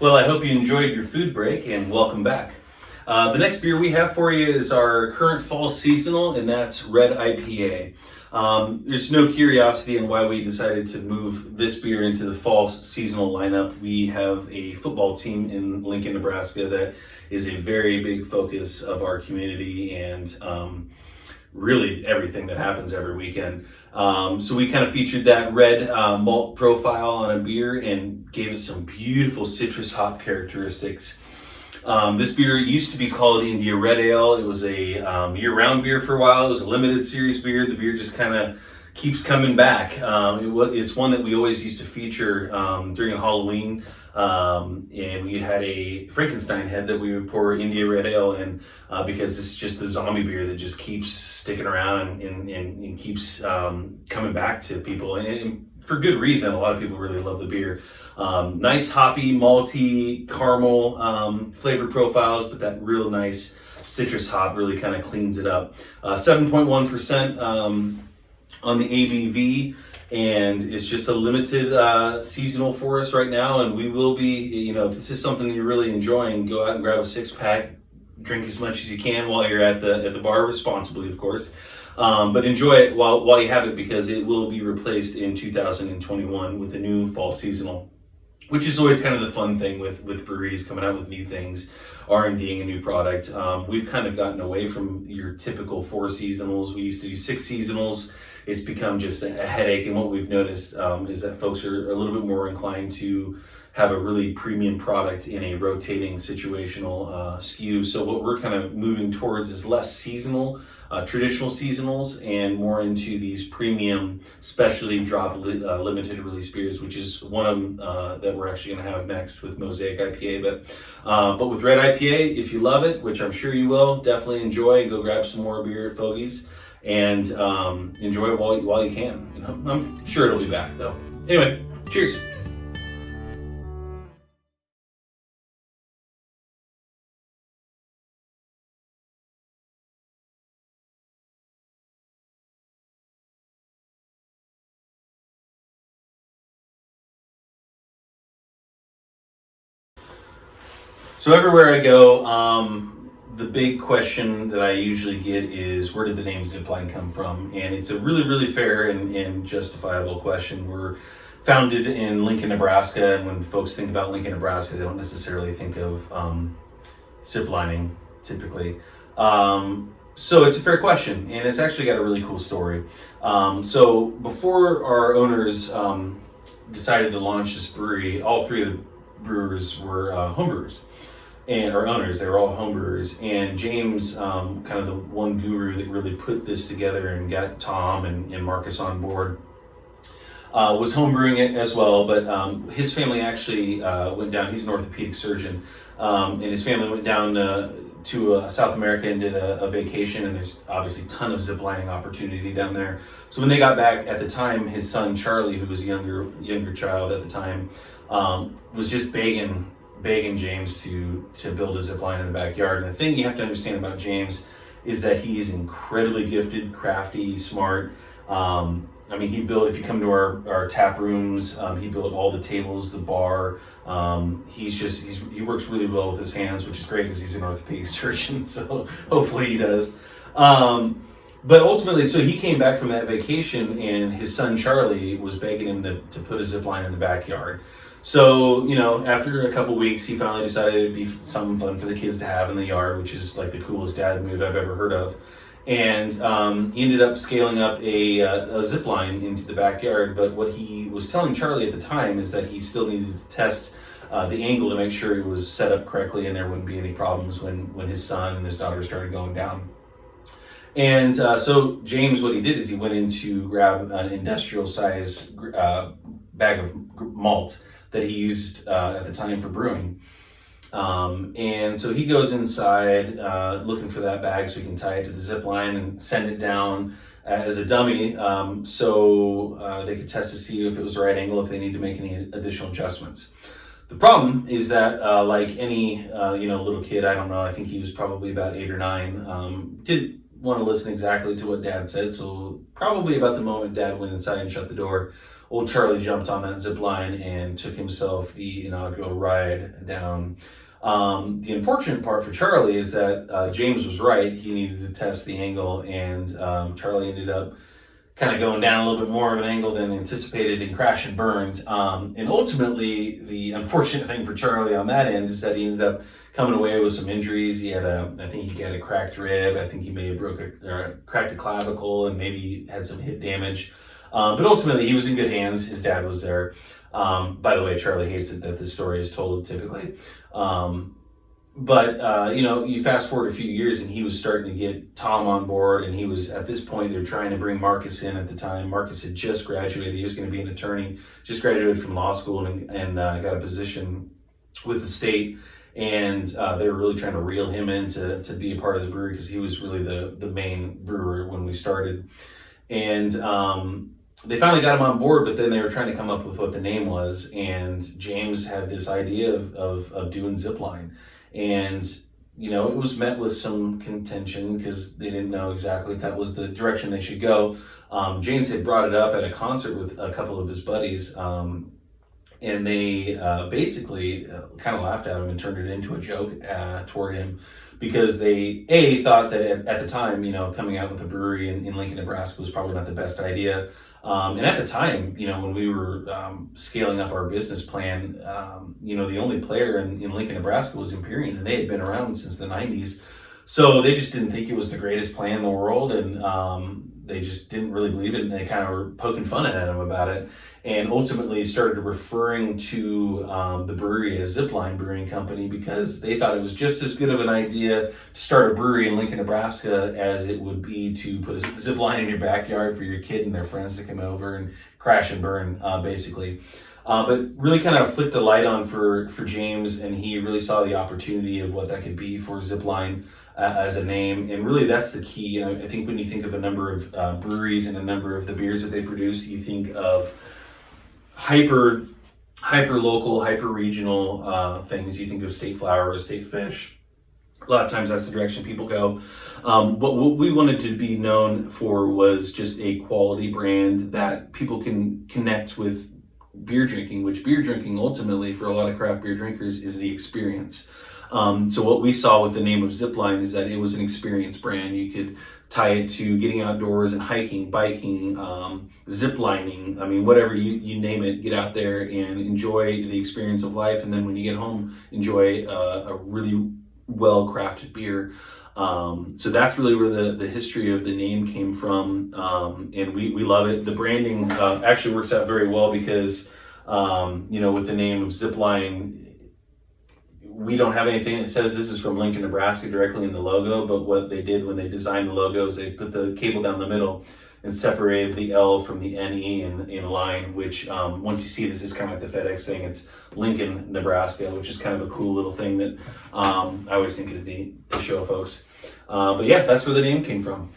Well, I hope you enjoyed your food break and welcome back. The next beer we have for you is our current fall seasonal, and that's Red IPA. There's no curiosity in why we decided to move this beer into the fall seasonal lineup. We have a football team in Lincoln, Nebraska that is a very big focus of our community and really everything that happens every weekend. So we kind of featured that red malt profile on a beer and gave it some beautiful citrus hop characteristics. This beer used to be called India Red Ale. It was a year-round beer for a while. It was a limited series beer. The beer just kind of keeps coming back. It's one that we always used to feature during Halloween. And we had a Frankenstein head that we would pour India Red Ale in because it's just the zombie beer that just keeps sticking around and keeps coming back to people. And for good reason. A lot of people really love the beer. Nice hoppy, malty, caramel flavor profiles, but that real nice citrus hop really kind of cleans it up. 7.1% on the ABV, and it's just a limited seasonal for us right now. And we will be, if this is something you're really enjoying, go out and grab a 6-pack, drink as much as you can while you're at the bar, responsibly, of course. But enjoy it while you have it, because it will be replaced in 2021 with a new fall seasonal, which is always kind of the fun thing with breweries coming out with new things, R&Ding a new product. We've kind of gotten away from your typical 4 seasonals. We used to do 6 seasonals. It's become just a headache, and what we've noticed is that folks are a little bit more inclined to have a really premium product in a rotating situational SKU. So what we're kind of moving towards is less seasonal, traditional seasonals, and more into these premium specialty drop limited release beers, which is one of them that we're actually going to have next with Mosaic IPA. But with Red IPA, if you love it, which I'm sure you will, definitely enjoy. Go grab some more beer, fogies, and enjoy it while you can. I'm sure it'll be back though. Anyway, cheers. So everywhere I go, the big question that I usually get is, where did the name Zipline come from? And it's a really, really fair and justifiable question. We're founded in Lincoln, Nebraska, and when folks think about Lincoln, Nebraska, they don't necessarily think of ziplining typically. So it's a fair question, and it's actually got a really cool story. So before our owners decided to launch this brewery, all 3 of the brewers were homebrewers. And our owners, they were all homebrewers. And James, kind of the one guru that really put this together and got Tom and Marcus on board, was homebrewing it as well. But his family actually went down. He's an orthopedic surgeon, and his family went down to South America and did a vacation. And there's obviously a ton of ziplining opportunity down there. So when they got back, at the time, his son Charlie, who was a younger child at the time, was just begging James to build a zip line in the backyard. And the thing you have to understand about James is that he's incredibly gifted, crafty, smart. He built, if you come to our tap rooms, he built all the tables, the bar. He works really well with his hands, which is great because he's an orthopedic surgeon. So hopefully he does. But ultimately, so he came back from that vacation, and his son Charlie was begging him to put a zip line in the backyard. So, after a couple weeks, he finally decided it'd be something fun for the kids to have in the yard, which is like the coolest dad move I've ever heard of. And he ended up scaling up a zip line into the backyard. But what he was telling Charlie at the time is that he still needed to test the angle to make sure it was set up correctly and there wouldn't be any problems when his son and his daughter started going down. And so James, what he did is he went in to grab an industrial size bag of malt that he used at the time for brewing. And so he goes inside looking for that bag so he can tie it to the zip line and send it down as a dummy so they could test to see if it was the right angle, if they need to make any additional adjustments. The problem is that like any little kid, I don't know, I think he was probably about 8 or 9, didn't want to listen exactly to what Dad said. So probably about the moment Dad went inside and shut the door, old Charlie jumped on that zip line and took himself the inaugural ride down. The unfortunate part for Charlie is that James was right. He needed to test the angle, and Charlie ended up kind of going down a little bit more of an angle than anticipated and crashed and burned. And ultimately, the unfortunate thing for Charlie on that end is that he ended up coming away with some injuries. I think he had a cracked rib. I think he may have cracked a clavicle and maybe had some hip damage. But ultimately, he was in good hands. His dad was there. By the way, Charlie hates it that this story is told typically. But you fast forward a few years and he was starting to get Tom on board, and he was, at this point, they're trying to bring Marcus in at the time. Marcus had just graduated. He was going to be an attorney, just graduated from law school, and got a position with the state. And they were really trying to reel him in to be a part of the brewery, because he was really the main brewer when we started. And they finally got him on board, but then they were trying to come up with what the name was. And James had this idea of doing Zipline. And, it was met with some contention because they didn't know exactly if that was the direction they should go. James had brought it up at a concert with a couple of his buddies. And they basically kind of laughed at him and turned it into a joke toward him, because they thought that at the time, coming out with a brewery in Lincoln, Nebraska was probably not the best idea. And at the time, when we were scaling up our business plan, the only player in Lincoln, Nebraska was Empyrean, and they had been around since the 90s. So they just didn't think it was the greatest plan in the world, and they just didn't really believe it, and they kind of were poking fun at him about it, and ultimately started referring to the brewery as Zipline Brewing Company, because they thought it was just as good of an idea to start a brewery in Lincoln, Nebraska as it would be to put a zip line in your backyard for your kid and their friends to come over and crash and burn, basically. But really kind of flicked the light on for James, and he really saw the opportunity of what that could be for Zipline as a name. And really that's the key. I think when you think of a number of breweries and a number of the beers that they produce, you think of hyper local, hyper regional things. You think of State Flower or State Fish. A lot of times that's the direction people go. But what we wanted to be known for was just a quality brand that people can connect with beer drinking, which beer drinking ultimately for a lot of craft beer drinkers is the experience. So what we saw with the name of Zipline is that it was an experience brand. You could tie it to getting outdoors and hiking, biking, ziplining. I mean, whatever you name it, get out there and enjoy the experience of life. And then when you get home, enjoy a really well-crafted beer. So that's really where the history of the name came from. And we love it. The branding actually works out very well because, with the name of Zipline, we don't have anything that says this is from Lincoln, Nebraska directly in the logo, but what they did when they designed the logos, they put the cable down the middle and separated the L from the NE in line, which once you see this is kind of like the FedEx thing. It's Lincoln, Nebraska, which is kind of a cool little thing that I always think is neat to show folks. But yeah, that's where the name came from.